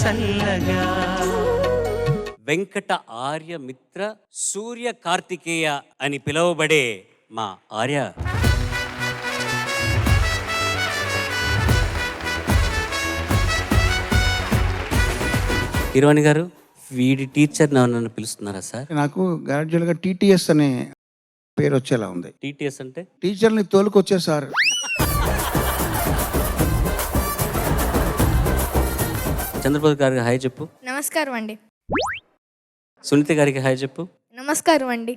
చల్లగా. వెంకట ఆర్య మిత్ర సూర్య కార్తికేయ అని పిలువబడే మా ఆర్య హీరోని గారు, వీడి టీచర్ నన్ను పిలుస్తున్నారా సార్? నాకు గ్రాడ్యువల్గా టీటీఎస్ అనే పేరు వచ్చేలా ఉంది. టీటీఎస్ అంటే టీచర్ని తోలుకొచ్చే సార్. చంద్రబాబు గారికి హాయ్ చెప్పు. నమస్కారం అండి. సునీత గారికి హాయ్ చెప్పు. నమస్కారం అండి.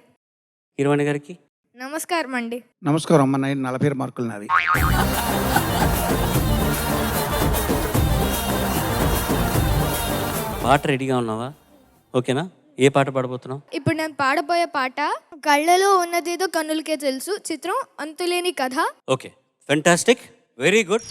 హీరోని గారికి నమస్కారం అండి. నమస్కారం అమ్మ. 40 మార్కులు నావి. పాట రెడీగా ఉన్నావా? ఓకేనా? ఏ పాట పాడబోతున్నావు? ఇప్పుడు నేను పాడబోయే పాట కళ్ళలో ఉన్నదేదో కన్నులకే తెలుసు, చిత్రం అంతులేని కథ. Okay, fantastic, very good.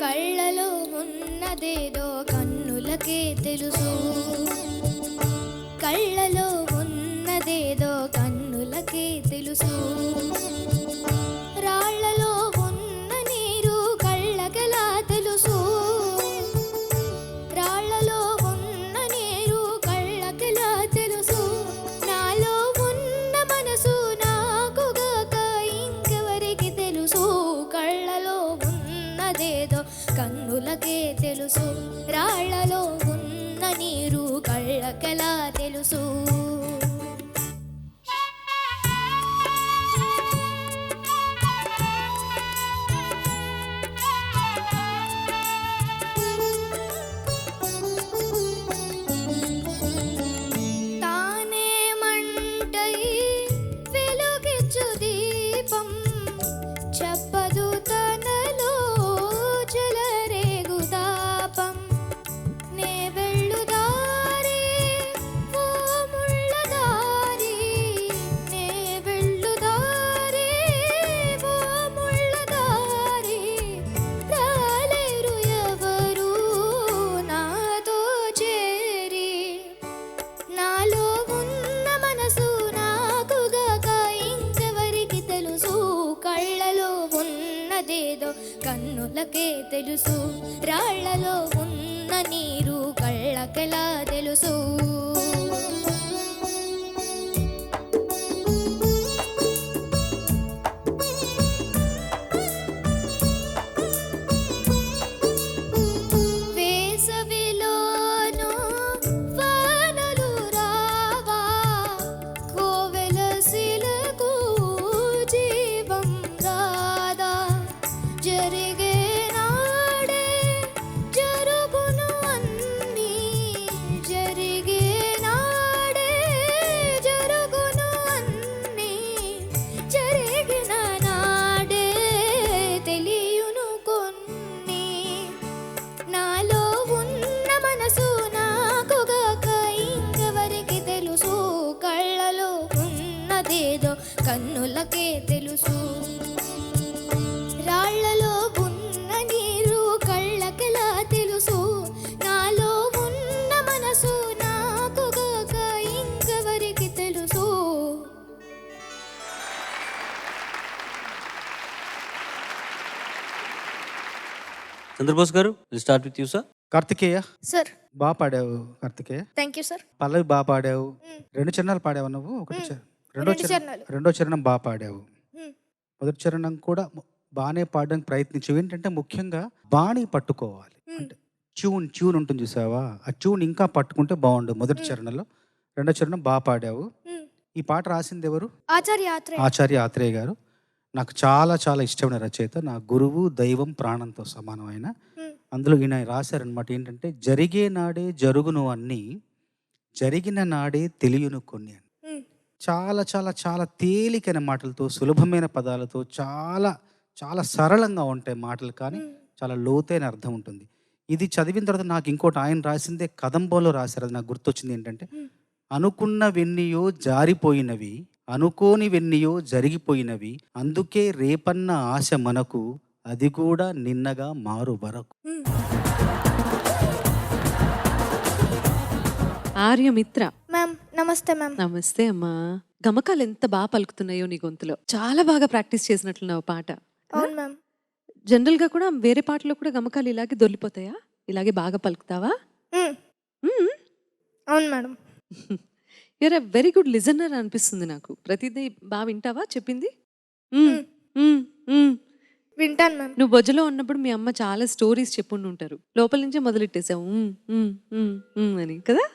కళ్ళలో ఉన్నదేదో కన్నులకే తెలుసు, కళ్ళలో ఉన్నదేదో కన్నులకే తెలుసు, రాళ్లలో ఉన్న నీరు కళ్ళకెలా తెలుసు, రాళ్లలో ఉన్న నీరు కళ్ళకెలా తెలుసు, నాలో ఉన్న మనసు నాకుగాక ఇంకెవరికి తెలుసు, కళ్ళలో ఉన్నదేదో కన్నులకే తెలుసు, రాళ్లలో ఉన్న నీరు కళ్ళకెలా తెలుసు. తానే మంటై వెలుగిచ్చు దీపం, చెప్పదు తనలో జలరేగు దాపం, నే వెళ్ళు దారి ఓ ముళ్ళ దారి, నే వెళ్ళు దారి ఓ ముళ్ళ దారి, రాలేరు ఎవరు నాతో చేరి, నాలో ఉన్న మనసు నాకుగాక ఇంకెవరికి తెలుసు, కళ్ళలో ఉన్నదేదో కన్నులకే తెలుసు, రాళ్లలో ఉన్న నీరు కళ్ళకెలా తెలుసు. వేసవిలోను వానలు రావా, కోవెల శిలకు జీవం రాదా, జరిగే నాడే జరుగును అన్నీ, జరిగే నాడే జరుగును అన్నీ, జరిగిన నాడే తెలియును కొన్ని, నాలో ఉన్న మనసు నాకుగాక ఇంకెవరికి తెలుసు, కళ్ళలో ఉన్నదేదో కన్నులకే తెలుసు, రాళ్లలో ఉన్న నీరు కళ్ళకెలా తెలుసు, నాలో ఉన్న మనసు నాకుగాక ఇంకెవరికి తెలుసు. చంద్రబోస్ గారు, start with you sir. Karthikeya sir, బాగా పాడావు. Karthikeya thank you sir. Pallavi బాగా పాడావు. 2 చరణాలు పాడావు నువ్వు. రెండో చరణాలు. రెండో చరణం బాగా పాడావు. మ్. మొదటి చరణం కూడా బాగానే పాడడానికి ప్రయత్నించావు. ఏంటంటే ముఖ్యంగా బాణి పట్టుకోవాలి. అంటే ట్యూన్ ఉంటుంది చూసావా, ఆ ట్యూన్ ఇంకా పట్టుకుంటే బాగుండు. మొదటి చరణంలో. రెండో చరణం బాగా పాడావు. ఈ పాట రాసింది ఎవరు? ఆచార్య ఆత్రేయ గారు. నాకు చాలా చాలా ఇష్టమైన రచయిత. నా గురువు, దైవం, ప్రాణంతో సమానమైన. అందులో ఈయన రాశారనమాట ఏంటంటే, జరిగే నాడే జరుగును అన్నీ, జరిగిన నాడే తెలియను కొన్ని అని. చాలా చాలా చాలా తేలికైన మాటలతో, సులభమైన పదాలతో, చాలా చాలా సరళంగా ఉంటాయి మాటలు, కానీ చాలా లోతైన అర్థం ఉంటుంది. ఇది చదివిన తర్వాత నాకు ఇంకోటి ఆయన రాసిందే కదంబంలో రాశారు. అది నాకు గుర్తొచ్చింది ఏంటంటే, అనుకున్నవెన్నియో జారిపోయినవి, అనుకోనివెన్నియో జరిగిపోయినవి, అందుకే రేపన్న ఆశ మనకు, అది కూడా నిన్నగా మారు వరకు. ఆర్యమిత్ర మ్యామ్, నమస్తే మ్యామ్. నమస్తే అమ్మా. గమకాలు ఎంత బాగా పలుకుతున్నాయో నీ గొంతులో. చాలా బాగా ప్రాక్టీస్ చేసినట్లున్నావు పాట. అవును మ్యామ్. జనరల్ గా కూడా వేరే పాటలో కూడా గమకాలు ఇలాగే దొర్లిపోతాయా? ఇలాగే బాగా పలుకుతావా? అవును madam. You are a very good listener అనిపిస్తుంది నాకు. ప్రతిదీ బాగా వింటావా చెప్పింది? మ్మ్, మ్మ్, మ్మ్. వింటాను మ్యామ్. నువ్వు బొజ్జలో ఉన్నప్పుడు మీ అమ్మ చాలా స్టోరీస్ చెప్పుండి ఉంటారు. లోపల నుంచే మొదలెట్టేసావు అని కదా.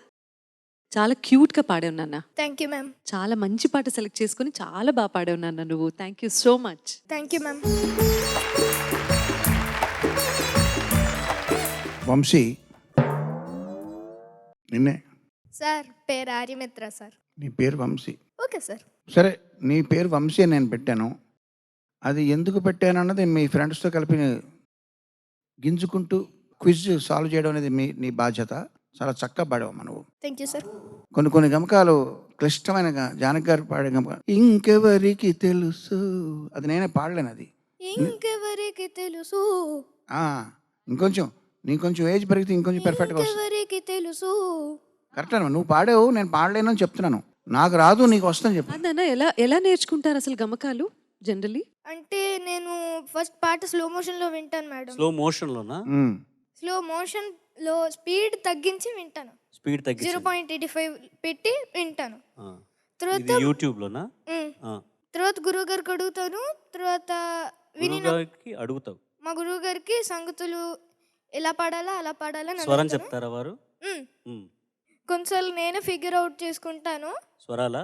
చాలా క్యూట్ గా పాడావు నాన్న. Thank you ma'am. చాలా మంచి పాట సెలెక్ట్ చేసుకుని చాలా బాగా పాడావు నాన్న నువ్వు. Thank you so much. Thank you ma'am. Vamshi, నిన్నే. సార్ పేరు ఆర్యమిత్ర సార్. నీ పేరు వంశీ. Okay sir. సరే, నీ పేరు వంశీ అని నేను పెట్టాను. అది ఎందుకు పెట్టాను అన్నది మీ ఫ్రెండ్స్తో కలిపి గింజుకుంటూ క్విజ్ సాల్వ్ చేయడం అనేది నీ బాధ్యత. చాలా చక్కగా పాడావమ్మా నువ్వు. Thank you sir. కొన్ని గమకాలు క్లిష్టమైన జానకి గారు పాడే గమకాలు ఇంకెవరికి తెలుసు, అది నేనే పాడలేను. అది ఇంకెవరికి తెలుసు, ఇంకొంచెం ఏజ్ పెరిగితే ఇంకొంచెం పెర్ఫెక్ట్గా వస్తుంది. ఇంకెవరికి తెలుసు. కరెక్ట్ అమ్మా, నువ్వు పాడావు, నేను పాడలేను అని చెప్తున్నాను. నాకు రాదు, నీకు వస్తుందని చెప్పు. అదన్నా ఎలా నేర్చుకుంటారు అసలు గమకాలు జనరలీ? అంటే నేను ఫస్ట్ పాట స్లో మోషన్ లో వింటాను మేడం. స్లో మోషన్ లోనా? స్లో మోషన్ లో స్పీడ్ తగ్గించి వింటాను. స్పీడ్ తగ్గి 0.85 పెట్టి వింటాను. తర్వాత యూట్యూబ్ లోనా? తర్వాత గురువు గారికి అడుగుతాను. తర్వాత అడుగుతావు? మా గురువు గారికి సంగతులు ఎలా పాడాలా అలా పాడాలా స్వరం చెప్తారా వారు? కొన్నిసార్లు నేనే ఫిగర్ అవుట్ చేసుకుంటాను స్వరాలా.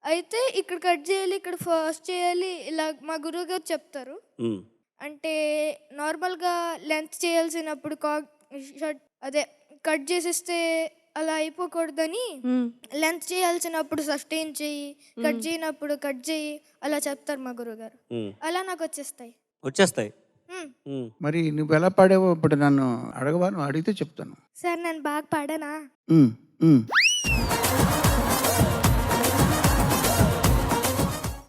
అయితే ఇక్కడ కట్ చేయాలి, ఇక్కడ ఫస్ట్ చేయాలి, ఇలా మా గురువు గారు చెప్తారు. అంటే నార్మల్గా లెంత్ చేయాల్సినప్పుడు అదే కట్ చేసేస్తే అలా అయిపోకూడదని లెంత్ చేయాల్సినప్పుడు సస్టైన్ చెయ్యి, కట్ చేయనప్పుడు కట్ చేయి, అలా చెప్తారు మా గురువు గారు. అలా నాకు వచ్చేస్తాయి. మరి నువ్వు ఎలా పాడావో ఇప్పుడు నన్ను అడగవా? నువ్వు అడిగితే చెప్తాను. సార్ నేను బాగా పాడానా?